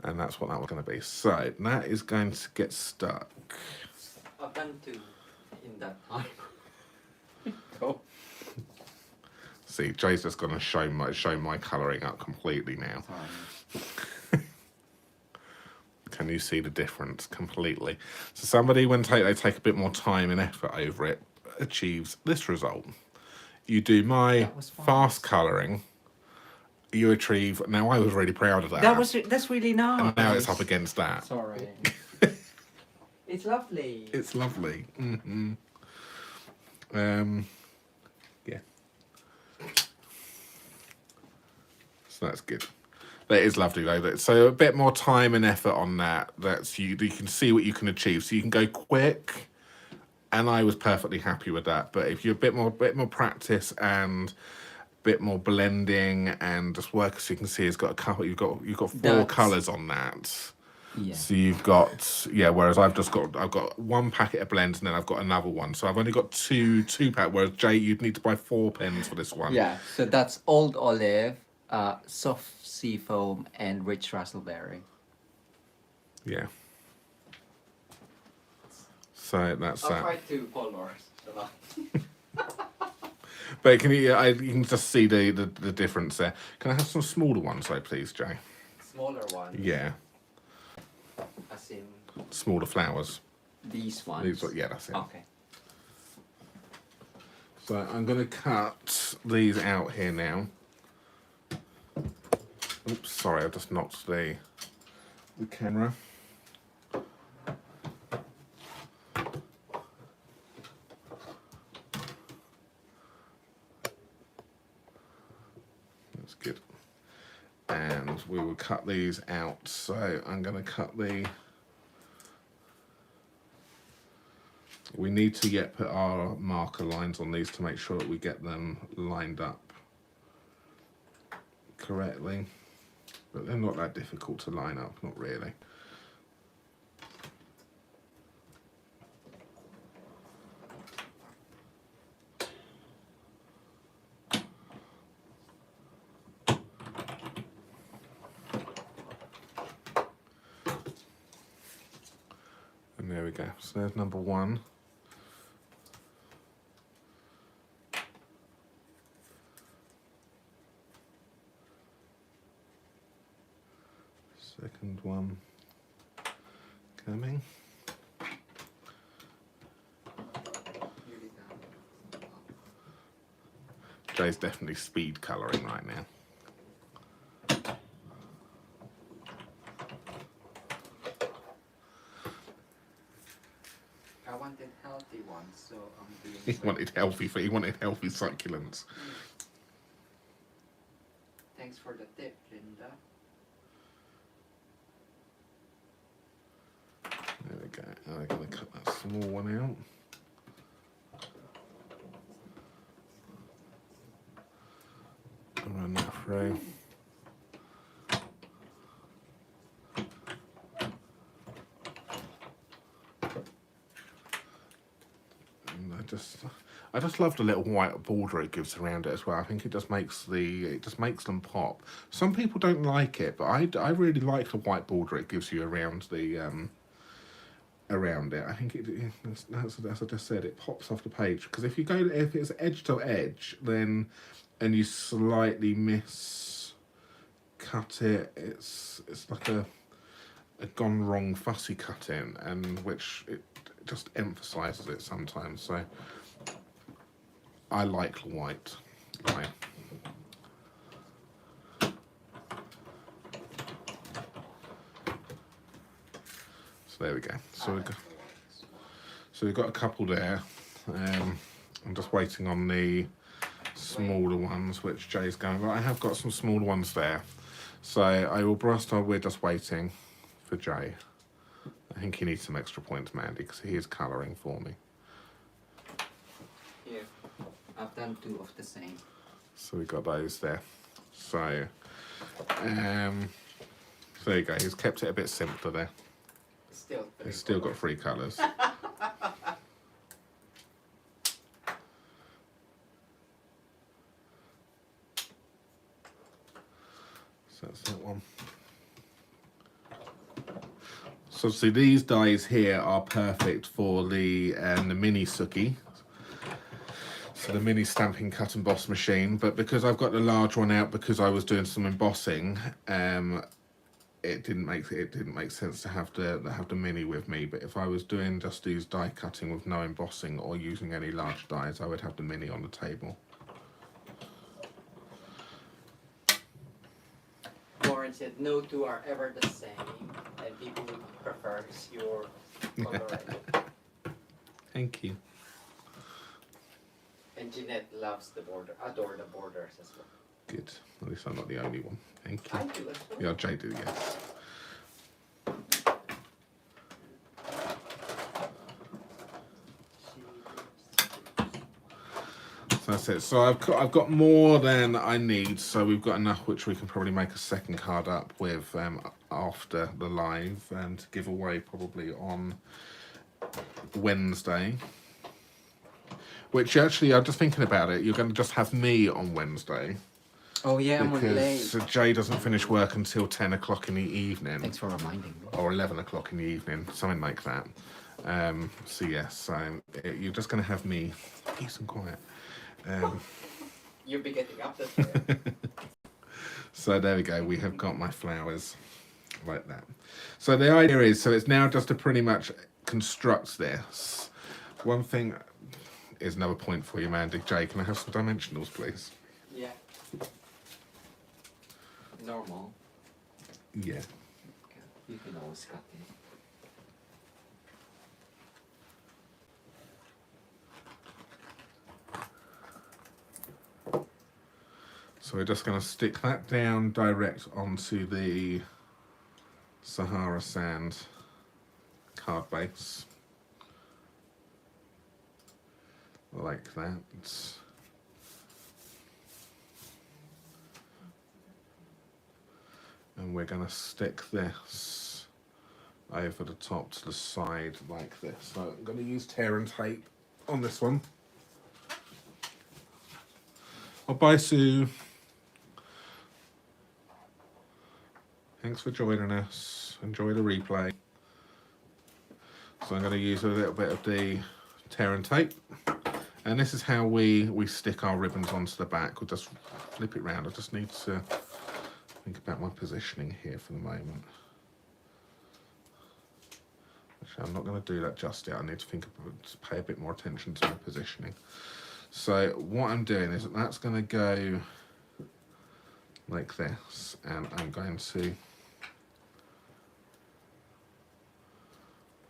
And that's what that was going to be. So that is going to get stuck. I've done 2 in that time. Go. See, Jay's just going to show my colouring up completely now. Sorry. Can you see the difference completely? So somebody, when they take a bit more time and effort over it, achieves this result. You do my fast colouring, you achieve. Now I was really proud of that. That's really nice. And now it's up against that. Sorry. It's lovely. It's lovely. Yeah. So that's good. That is lovely though. So a bit more time and effort on that. That's you can see what you can achieve. So you can go quick, and I was perfectly happy with that. But if you're a bit more practice and a bit more blending and just work, as you can see, it's got a couple. You've got 4 colours on that. Yeah. So you've got whereas I've got 1 packet of blends and then I've got another one. So I've only got two pack. Whereas Jay, you'd need to buy 4 pens for this one. Yeah. So that's Old Olive, Soft Sea Foam, and Rich Raspberry. Yeah. So that's that. I'll try 2 colors. But you can just see the difference there. Can I have some smaller ones though, please, Jay? Smaller ones. Yeah. As in Smaller flowers. these ones. Yeah, that's it. Okay. So I'm going to cut these out here now. Oops, sorry, I just knocked the camera. That's good. And we will cut these out. So I'm going to cut the... We need to put our marker lines on these to make sure that we get them lined up correctly. But they're not that difficult to line up, not really. And there we go. So there's number 1. Second one coming. Jay's definitely speed colouring right now. I wanted healthy ones, so I'm doing. He wanted healthy succulents. Thanks for the tip, Linda. There we go. I'm going to cut that small one out. And run that through. And I just love the little white border it gives around it as well. I think it just makes them pop. Some people don't like it, but I really like the white border it gives you around the around it. I think as I just said, it pops off the page, because if it's edge to edge, then and you slightly miss cut it, it's like a gone wrong fussy cutting, and which it just emphasizes it sometimes. So I like white. Right. So there we go. So we've got a couple there. I'm just waiting on the smaller ones, which Jay's going. But I have got some smaller ones there. So I will brush on. We're just waiting for Jay. I think he needs some extra points, Mandy, because he is colouring for me. Here, I've done 2 of the same. So we got those there. So, there you go. He's kept it a bit simpler there. He's still got 3 colours. So that's that one. So see, these dies here are perfect for the mini Suki. So the mini stamping cut and emboss machine, but because I've got the large one out because I was doing some embossing, it didn't make sense to have the mini with me. But if I was doing just these die cutting with no embossing or using any large dies, I would have the mini on the table. Lauren said no two are ever the same, and people prefers your color. Thank you. And Jeanette loves the border, adore the borders as well. Good. At least I'm not the only one. Thank you. I do as well. Yeah, Jay do, yes. So that's it. So I've got more than I need. So we've got enough which we can probably make a second card up with after the live and give away probably on Wednesday. Which actually, I'm just thinking about it. You're going to just have me on Wednesday. Oh yeah, I'm on late. So Jay doesn't finish work until 10 o'clock in the evening. Thanks for reminding me. Or 11 o'clock in the evening, something like that. So yes, so you're just going to have me peace and quiet. You'll be getting up this way. So there we go, we have got my flowers like that. So the idea is, so it's now just to pretty much construct this. One thing is another point for you, Mandy. Jay, can I have some dimensionals, please? Yeah. Normal. Yeah. Okay. You can always cut it. So we're just going to stick that down direct onto the Sahara sand card base. Like that. And we're going to stick this over the top to the side like this. So I'm going to use tear and tape on this one. Oh, bye, Sue. Thanks for joining us. Enjoy the replay. So I'm going to use a little bit of the tear and tape. And this is how we stick our ribbons onto the back. We'll just flip it round. I just need to think about my positioning here for the moment. Actually, I'm not going to do that just yet. I need to pay a bit more attention to my positioning. So what I'm doing is that's going to go like this, and I'm going to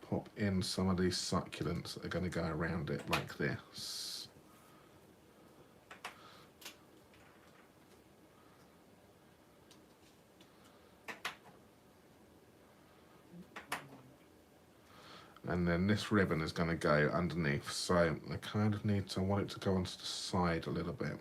pop in some of these succulents that are going to go around it like this. And then this ribbon is going to go underneath, so I kind of I want it to go onto the side a little bit.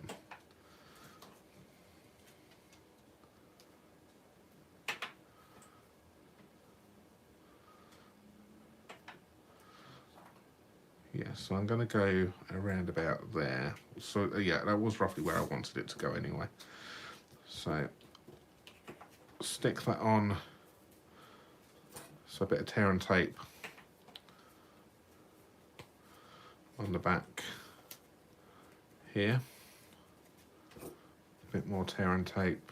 Yeah, so I'm going to go around about there. So yeah, that was roughly where I wanted it to go anyway. So stick that on. So a bit of tear and tape on the back here. A bit more tear and tape.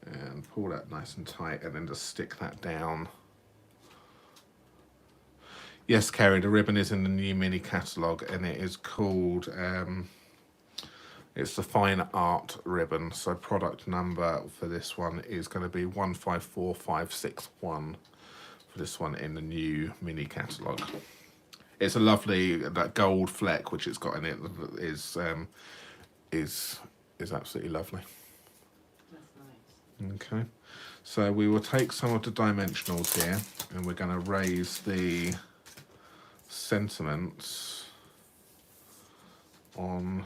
And pull that nice and tight and then just stick that down. Yes, Carrie, the ribbon is in the new mini catalogue and it is called, it's the Fine Art ribbon. So product number for this one is going to be 154561 for this one in the new mini catalogue. It's a lovely, that gold fleck which it's got in it is absolutely lovely. Okay, so we will take some of the dimensionals here and we're going to raise the sentiments on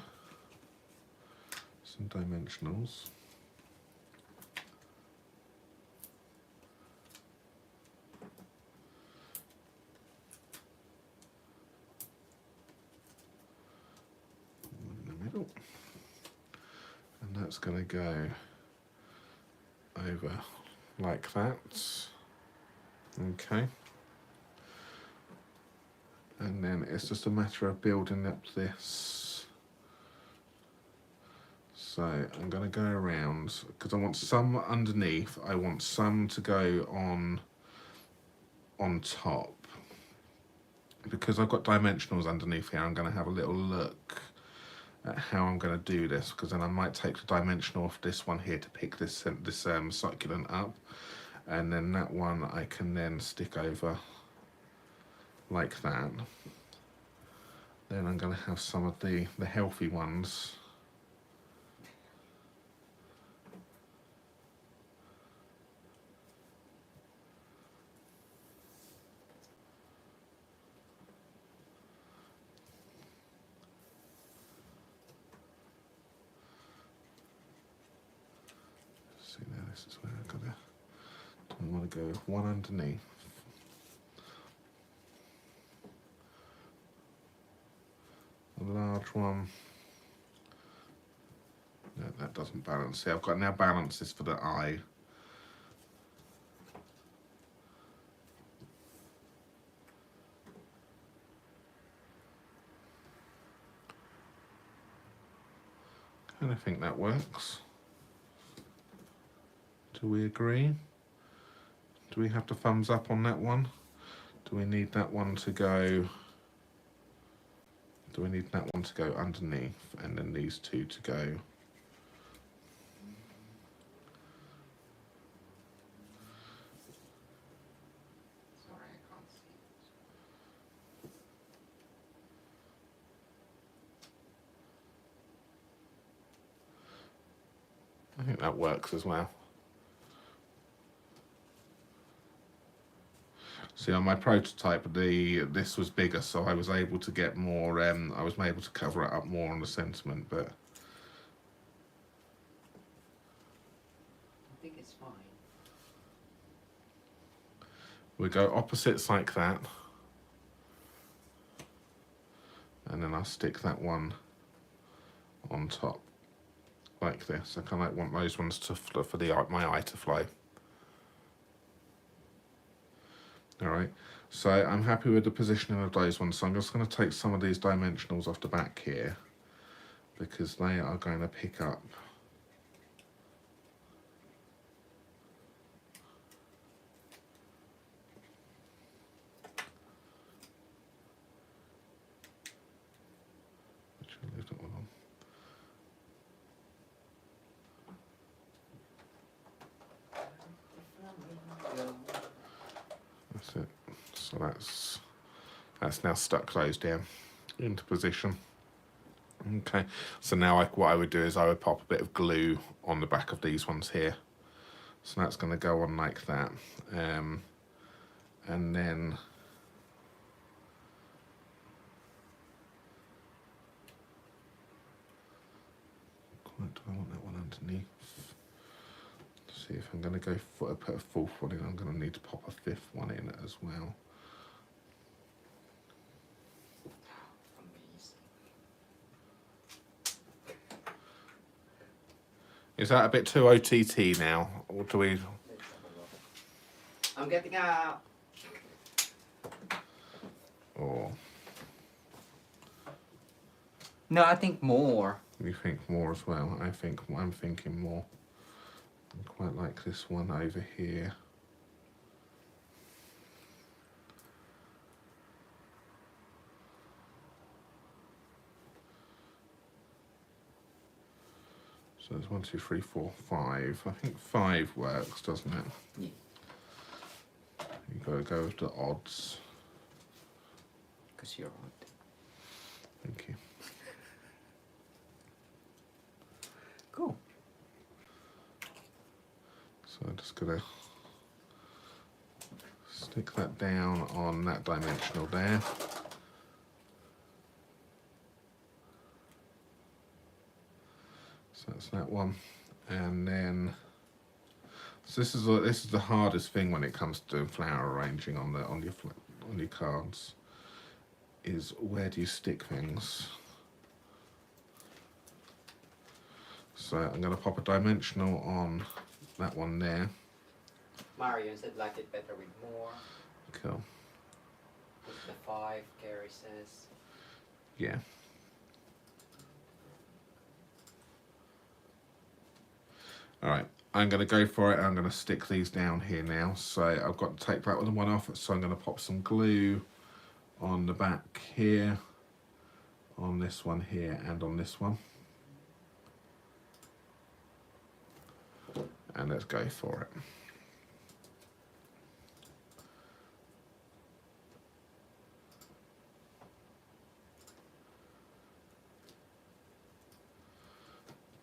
some dimensionals. that's going to go over like that. Okay. And then it's just a matter of building up this. So I'm going to go around, because I want some underneath, I want some to go on top. Because I've got dimensionals underneath here, I'm going to have a little look at how I'm going to do this, because then I might take the dimensional off this one here to pick this succulent up, and then that one I can then stick over like that. Then I'm going to have some of the healthy ones. See, now this is where I've got to, I want to go one underneath. A large one. No, that doesn't balance. See, I've got now balances for the eye. And I think that works. Do we agree? Do we have to thumbs up on that one? Do we need that one to go? Do we need that one to go underneath, and then these two to go? Sorry, I can't see I think that works as well. See, on my prototype, this was bigger, so I was able to get more. I was able to cover it up more on the sentiment, but I think it's fine. we go opposites like that, and then I'll stick that one on top like this. I kind of want those ones to flow for my eye to flow. All right, so I'm happy with the positioning of those ones. So I'm just going to take some of these dimensionals off the back here, because they are going to pick up. Leave that one on. That's it. So that's now stuck those down into position. Okay, so now what I would do is I would pop a bit of glue on the back of these ones here. So that's going to go on like that, and then do I want that one underneath? See if I'm going to go put a fourth one in. I'm going to need to pop a fifth one in as well. Is that a bit too OTT now, or do we? I'm getting out. Or No, I think more. you think more as well? I'm thinking more. I quite like this one over here. So there's 1, 2, 3, 4, 5. I think 5 works, doesn't it? Yeah. You've got to go with the odds. Because you're right. Thank you. Cool. So I'm just going to stick that down on that dimensional there. So that's that one, and then so this is the hardest thing when it comes to doing flower arranging on your cards, is where do you stick things. So I'm going to pop a dimensional on that one there. Marion said like it better with more. Cool. With the 5, Gary says. Yeah. Alright, I'm going to go for it. I'm going to stick these down here now. So I've got to take that one off. So I'm going to pop some glue on the back here, on this one here, and on this one. And let's go for it.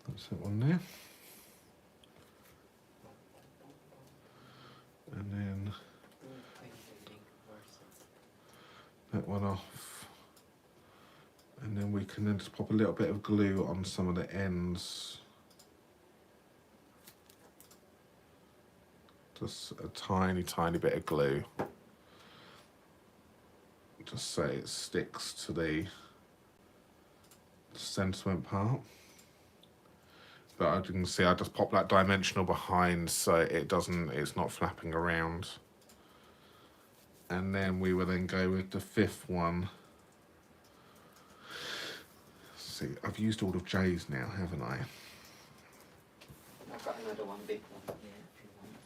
That's that one there. And then that one off. And then we can then just pop a little bit of glue on some of the ends. Just a tiny, tiny bit of glue. Just so it sticks to the sentiment part. But as you can see, I just pop that dimensional behind so it doesn't, it's not flapping around. And then we will then go with the 5th one. See, I've used all of Jay's now, haven't I? I've got another one, big one here if you want.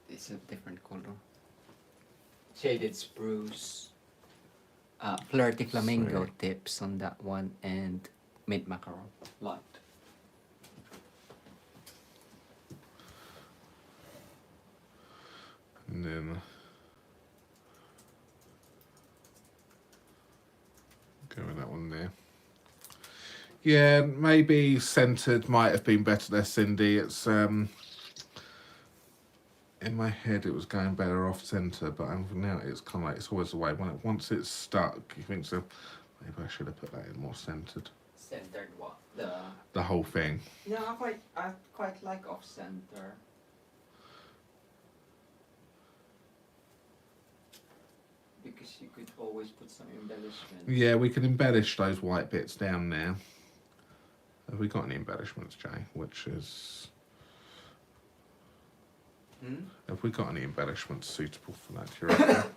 It's a different color. Shaded spruce. Flirty flamingo Sweet. tips on that one, and mint macaron light. And then go with that one there. Yeah, maybe centered might have been better there, Cindy. It's in my head it was going better off center, but now it's kind of like it's always the way. Once it's stuck, you think so. Maybe I should have put that in more centered. Centered what? The whole thing. No, I quite like off center. Because you could always put some embellishment. Yeah, we can embellish those white bits down there. Have we got any embellishments, Jay? Which is... Have we got any embellishments suitable for that? Do you reckon?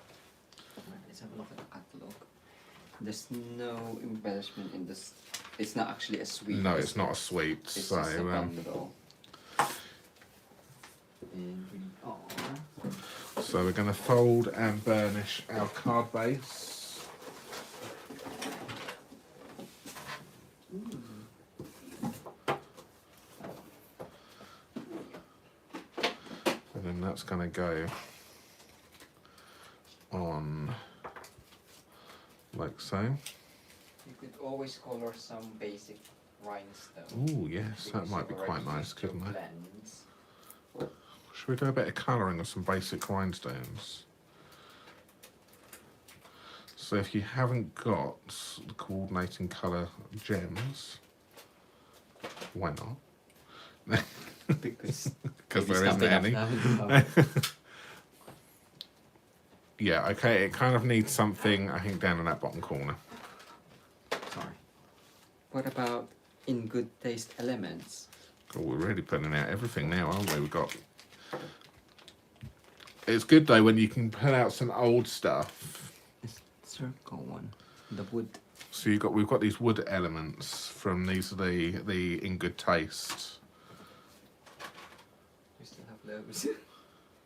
Let's have a look at the catalogue. There's no embellishment in this. It's not actually a suite. No, it's not a suite. It's So, just a bundle. And we are... so we're going to fold and burnish our card base. And then that's going to go on like so. You could always color some basic rhinestones. Oh yes, that might be quite nice, couldn't it? Blends. Should we do a bit of colouring of some basic rhinestones? So if you haven't got the coordinating colour gems, why not? Because there isn't any. Yeah, okay, it kind of needs something, I think, down in that bottom corner. Sorry. What about in good taste elements? Oh, we're really putting out everything now, aren't we? We've got... It's good, though, when you can put out some old stuff. This circle one, the wood. So we've got these wood elements from these are the in good taste. We still have those.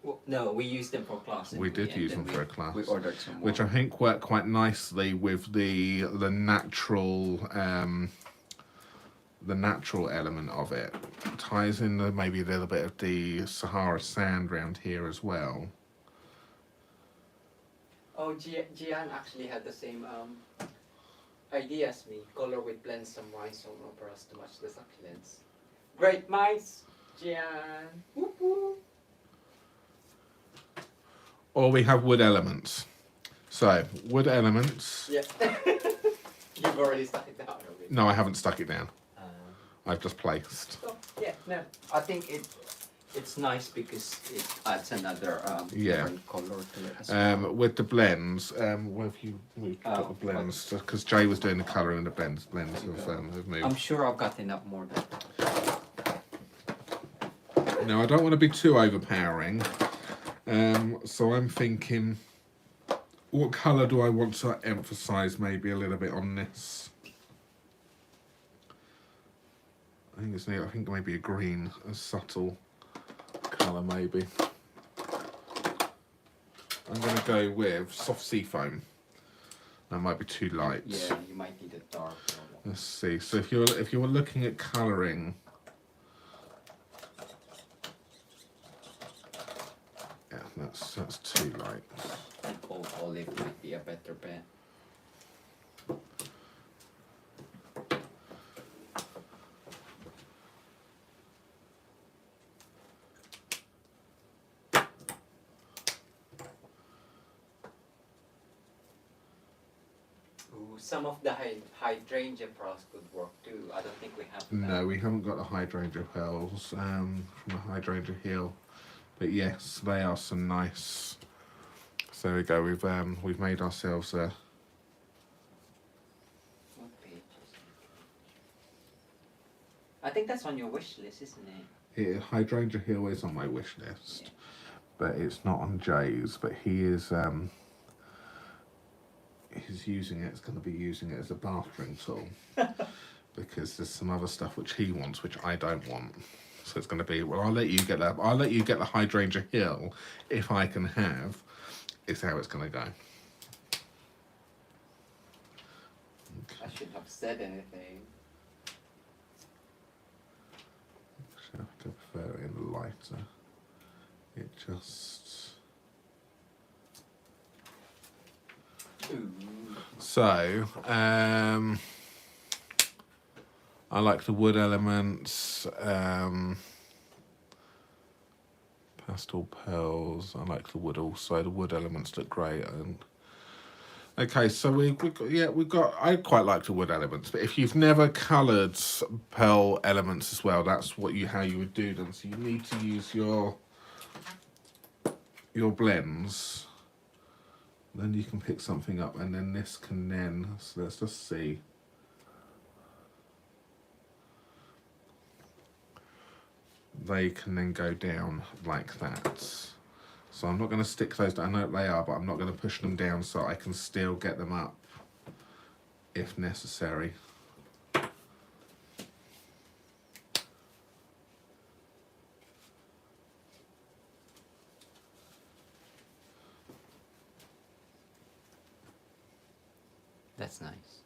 Well, no, we used them for class. We did use them for a class. We ordered some more. Which I think worked quite nicely with the natural element of it. Ties in maybe a little bit of the Sahara sand around here as well. Oh, Gian actually had the same idea as me. Color with blends some rhinestone operas to match the succulents. Great minds, Gian. Whoop whoop. Or we have wood elements. So, wood elements. Yeah. You've already stuck it down already. No, I haven't stuck it down. I've just placed. So, yeah, no. I think it's nice because it adds another different color to it as well. With the blends, where have you moved got the blends? Because Jay was doing the colouring and the blends have moved. I'm sure I've got enough more than Now I don't want to be too overpowering, so I'm thinking, what colour do I want to emphasise maybe a little bit on this? I think maybe a green, a subtle colour maybe. I'm going to go with soft sea foam. That might be too light. Yeah, you might need a dark one. Let's see. So if you're looking at colouring, yeah, that's too light. And olive might be a better bet. Some of the hydrangea pearls could work too. I don't think we have that. No, we haven't got the hydrangea pearls from the hydrangea heel, but yes, they are some nice. So there we go. We've made ourselves a. What page is it? I think that's on your wish list, isn't it? Hydrangea heel is on my wish list, yeah. But it's not on Jay's. But he is. He's using it. It's going to be using it as a bathroom tool because there's some other stuff which he wants, which I don't want. So it's going to be, well, I'll let you get that. I'll let you get the hydrangea hill if I can have. Is how it's going to go. Okay. I shouldn't have said anything. Actually, I think I prefer it in the lighter. It just. Ooh. So, I like the wood elements, pastel pearls. I like the wood also. The wood elements look great. And okay, so we've got. I quite like the wood elements, but if you've never coloured pearl elements as well, that's how you would do them. So you need to use your blends. Then you can pick something up, and then this can then. So let's just see. They can then go down like that. So I'm not going to stick those down. I know they are, but I'm not going to push them down so I can still get them up if necessary. That's nice.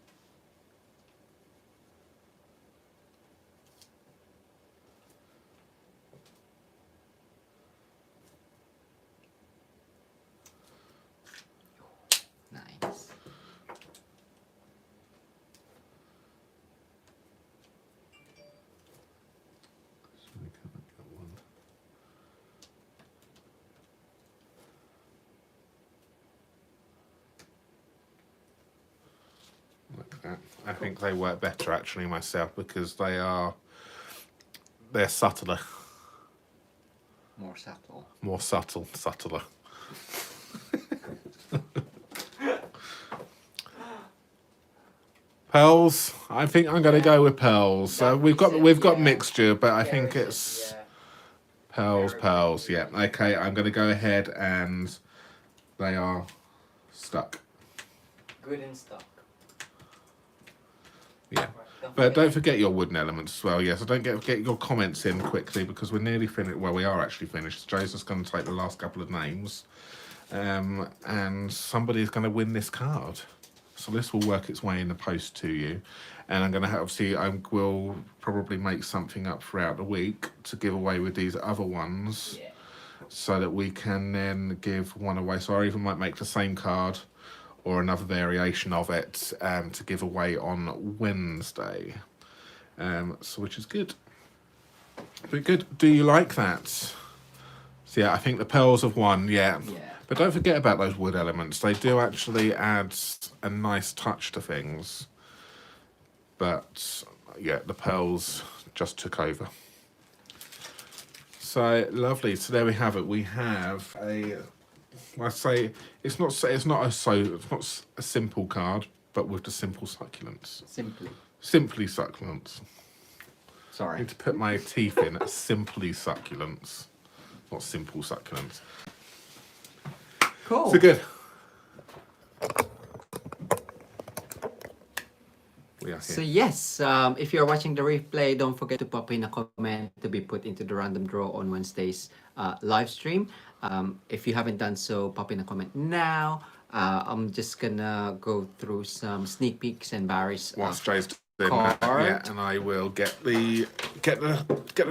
Nice. I think they work better actually myself because they're subtler. More subtle. More subtler. Pearls. I think I'm going to go with pearls. So we've got mixture, but I think it's pearls. Yeah. Okay, I'm going to go ahead and they are stuck. Good and stuck. Yeah, but don't forget your wooden elements as well. Yeah, so don't get your comments in quickly because we're nearly finished. Well, we are actually finished. Joe's just going to take the last couple of names, and somebody's going to win this card. So this will work its way in the post to you, and I'm going to obviously I will probably make something up throughout the week to give away with these other ones, so that we can then give one away. So I even might make the same card or another variation of it to give away on Wednesday, so which is good. But good. Do you like that? So yeah, I think the pearls have won. Yeah. But don't forget about those wood elements. They do actually add a nice touch to things. But yeah, the pearls just took over. So lovely. So there we have it. We have I say it's not a simple card, but with the simple succulents. Simply Succulents. I Sorry. need to put my teeth in. Simply Succulents, not Simple Succulents. Cool. So good. We are here. So yes, if you're watching the replay, don't forget to pop in a comment to be put into the random draw on Wednesday's live stream. If you haven't done so, pop in a comment now. I'm just gonna go through some sneak peeks and Barry's Whilst Jay's doing that, yeah, and I will get the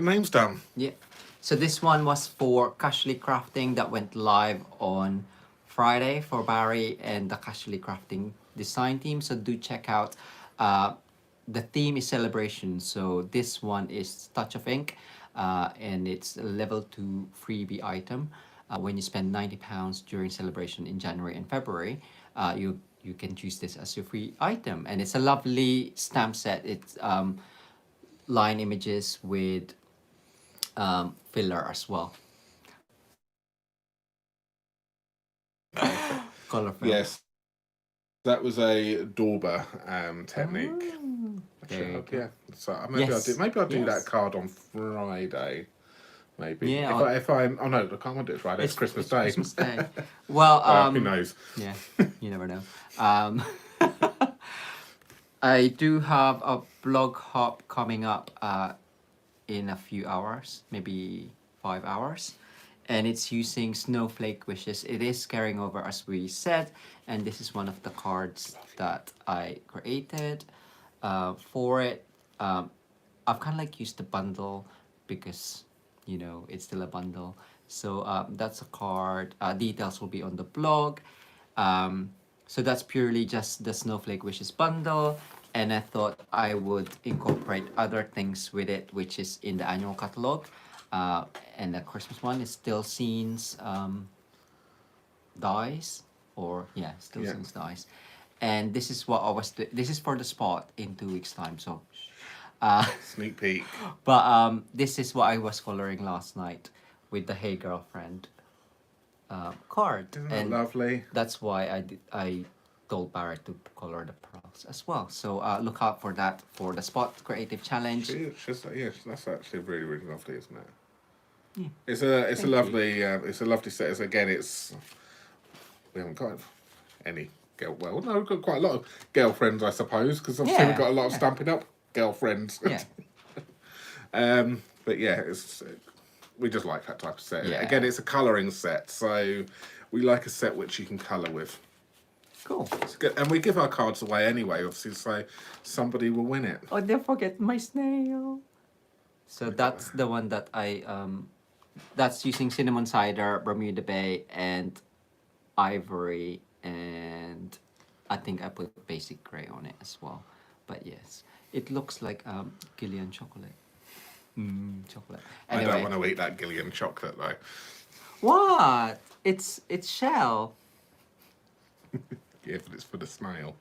names done. Yeah. So this one was for Casually Crafting that went live on Friday for Barry and the Casually Crafting design team. So do check out. The theme is celebration. So this one is Touch of Ink, and it's a level 2 freebie item. When you spend £90 during celebration in January and February, you can choose this as your free item. And it's a lovely stamp set. It's line images with filler as well. Color film. Yes, that was a Dauber technique. Yeah. So maybe I'll do that card on Friday. Maybe. Yeah. If I'm oh no, I can't do it Friday. It's Christmas Day. Christmas Day. Well, who knows? Yeah, you never know. I do have a blog hop coming up in a few hours, maybe 5 hours. And it's using Snowflake Wishes. It is carrying over as we said. And this is one of the cards that I created for it. I've kind of like used the bundle because, you know, it's still a bundle. So that's a card. Details will be on the blog. So that's purely just the Snowflake Wishes bundle. And I thought I would incorporate other things with it, which is in the annual catalog. And the Christmas one is Still Scenes dies, or yeah, Still Scenes dies. And this is what I was. This is for the spot in 2 weeks' time. So sneak peek. But this is what I was coloring last night with the Hey Girlfriend card. Isn't that and lovely? That's why I told Barrett to color the pearls as well. So look out for that for the Spot Creative Challenge. Yes, that's actually really, really lovely, isn't it? Yeah. It's a lovely set. We haven't got any well, no, we've got quite a lot of girlfriends, I suppose, because obviously we've got a lot of Stampin' Up girlfriends. Yeah. But yeah, we just like that type of set. Yeah. Again, it's a colouring set, so we like a set which you can colour with. Cool. It's good. And we give our cards away anyway, obviously, so somebody will win it. Oh, don't forget my snail. So that's the one that I that's using cinnamon cider, Bermuda Bay, and ivory, and I think I put basic gray on it as well. But yes, it looks like Gillian chocolate. Chocolate. Anyway. I don't want to eat that Gillian chocolate though. What? It's shell. Yeah, but it's for the snail.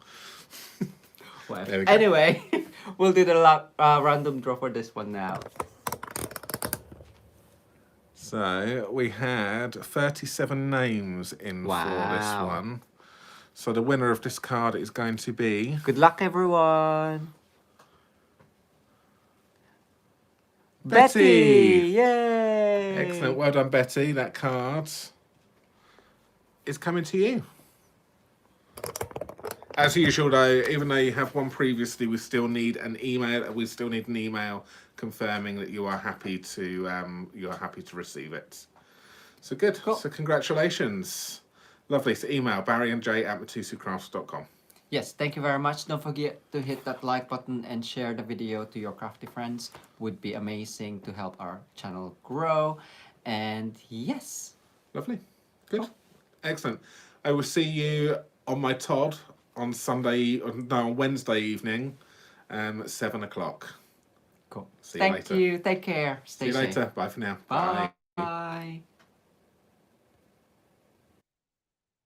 Whatever. Anyway, we'll do the random draw for this one now. So we had 37 names in for this one. So the winner of this card is going to be... Good luck, everyone. Betty! Yay! Excellent. Well done, Betty. That card is coming to you. As usual, though, even though you have one previously, we still need an email. We still need an email confirming that you are happy to receive it. So good. Cool. So congratulations. Lovely. So email barryandjay@mitosucrafts.com. Yes, thank you very much. Don't forget to hit that like button and share the video to your crafty friends. Would be amazing to help our channel grow. And yes. Lovely. Good. Cool. Excellent. I will see you on my Todd on Wednesday evening at 7 o'clock. Cool. See you later. Thank you. Take care. Stay safe. See you later. Bye for now. Bye. Bye.